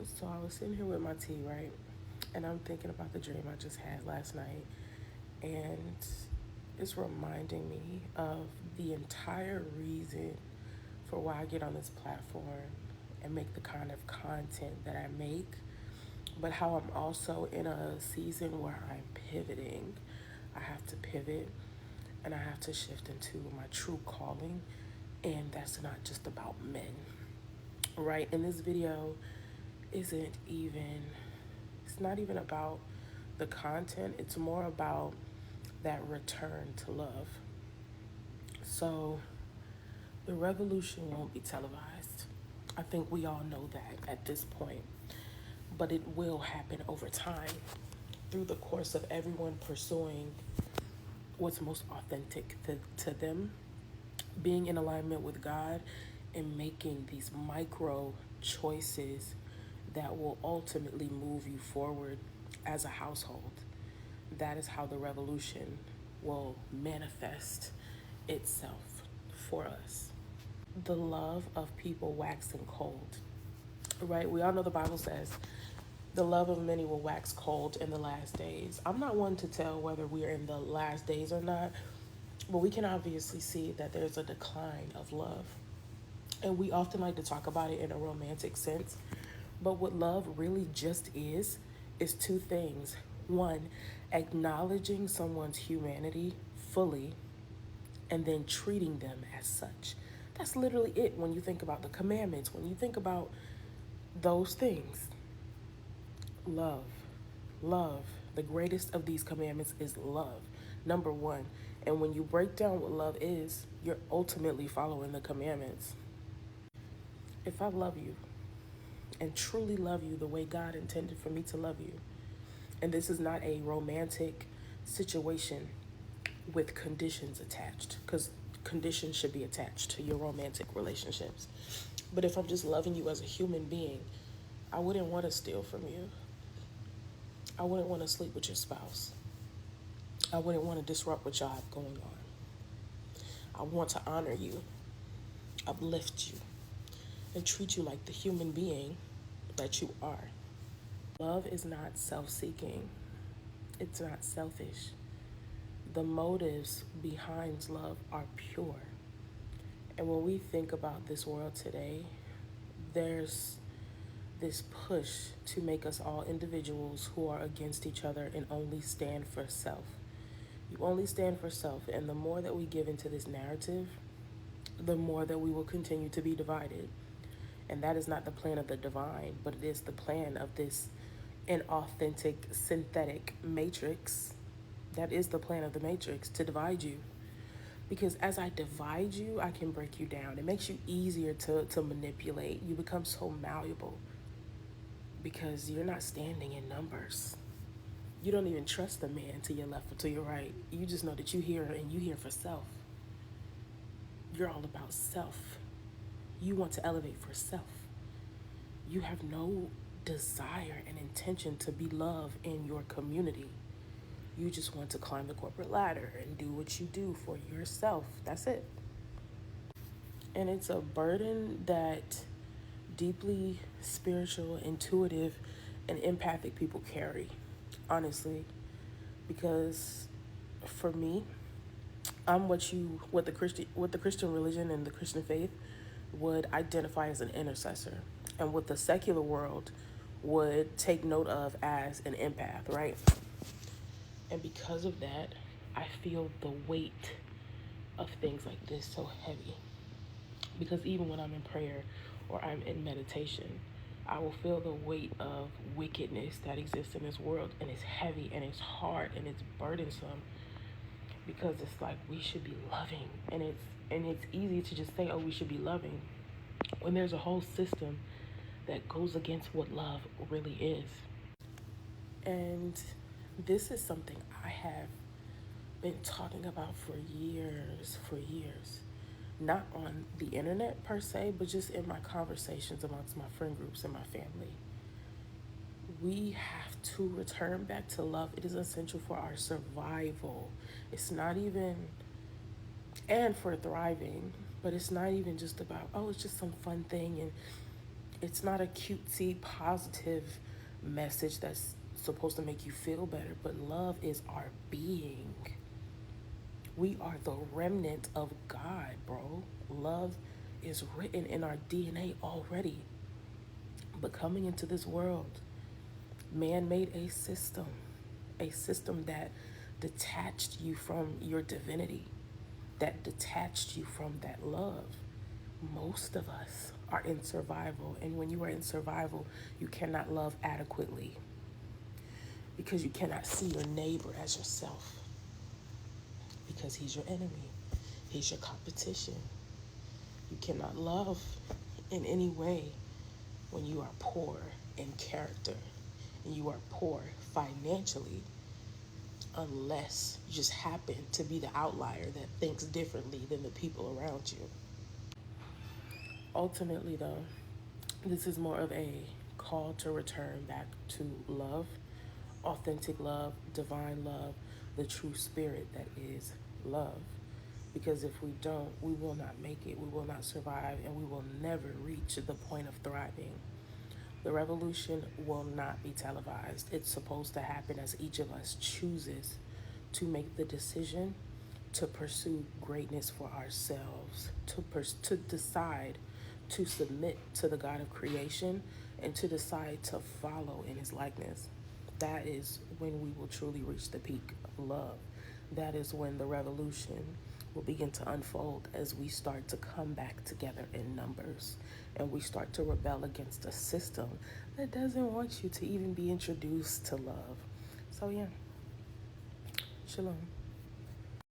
So I was sitting here with my tea, right? And I'm thinking about the dream I just had last night. And it's reminding me of the entire reason for why I get on this platform and make the kind of content that I make, but how I'm also in a season where I'm pivoting. I have to pivot and I have to shift into my true calling, and that's not just about men, right? In this video, isn't even it's not even about the content, it's more about that return to love. So the revolution won't be televised. I think we all know that at this point, but it will happen over time through the course of everyone pursuing what's most authentic to them, being in alignment with God, and making these micro choices that will ultimately move you forward as a household. That is how the revolution will manifest itself for us. The love of people waxing cold, right? We all know the Bible says the love of many will wax cold in the last days. I'm not one to tell whether we're in the last days or not, but we can obviously see that there's a decline of love. And we often like to talk about it in a romantic sense. But what love really just is two things. One, acknowledging someone's humanity fully and then treating them as such. That's literally it when you think about the commandments, when you think about those things. Love. Love. The greatest of these commandments is love. Number one. And when you break down what love is, you're ultimately following the commandments. If I love you and truly love you the way God intended for me to love you, and this is not a romantic situation with conditions attached, because conditions should be attached to your romantic relationships. But if I'm just loving you as a human being, I wouldn't want to steal from you. I wouldn't want to sleep with your spouse. I wouldn't want to disrupt what y'all have going on. I want to honor you, uplift you, and treat you like the human being that you are. Love is not self seeking, it's not selfish. The motives behind love are pure. And when we think about this world today, there's this push to make us all individuals who are against each other and only stand for self. You only stand for self, and the more that we give into this narrative, the more that we will continue to be divided. And that is not the plan of the divine, but it is the plan of this inauthentic synthetic matrix. That is the plan of the matrix, to divide you. Because as I divide you, I can break you down. It makes you easier to manipulate. You become so malleable because you're not standing in numbers. You don't even trust the man to your left or to your right. You just know that you hear and you hear for self. You're all about self. You want to elevate for self. You have no desire and intention to be loved in your community. You just want to climb the corporate ladder and do what you do for yourself. That's it. And it's a burden that deeply spiritual, intuitive, and empathic people carry, honestly. Because for me, I'm what the Christian religion and the Christian faith would identify as an intercessor, and what the secular world would take note of as an empath, right? And because of that, I feel the weight of things like this so heavy. Because even when I'm in prayer or I'm in meditation, I will feel the weight of wickedness that exists in this world, and it's heavy and it's hard and it's burdensome, because it's like we should be loving, and it's easy to just say, oh, we should be loving, when there's a whole system that goes against what love really is. And this is something I have been talking about for years. Not on the internet per se, but just in my conversations amongst my friend groups and my family. We have to return back to love. It is essential for our survival. It's not even, and for thriving, but it's not even just about, oh, it's just some fun thing and It's not a cutesy, positive message that's supposed to make you feel better, but love is our being. We are the remnant of God, bro. Love is written in our DNA already. But coming into this world, man made a system that detached you from your divinity, that detached you from that love. Most of us are in survival, and when you are in survival, you cannot love adequately because you cannot see your neighbor as yourself because he's your enemy, he's your competition. You cannot love in any way when you are poor in character and you are poor financially, unless you just happen to be the outlier that thinks differently than the people around you. Ultimately, though, this is more of a call to return back to love, authentic love, divine love, the true spirit that is love. Because if we don't, we will not make it, we will not survive, and we will never reach the point of thriving. The revolution will not be televised. It's supposed to happen as each of us chooses to make the decision to pursue greatness for ourselves, to decide to submit to the God of creation and to decide to follow in his likeness. That is when we will truly reach the peak of love. That is when the revolution will begin to unfold as we start to come back together in numbers and we start to rebel against a system that doesn't want you to even be introduced to love. So, yeah, shalom.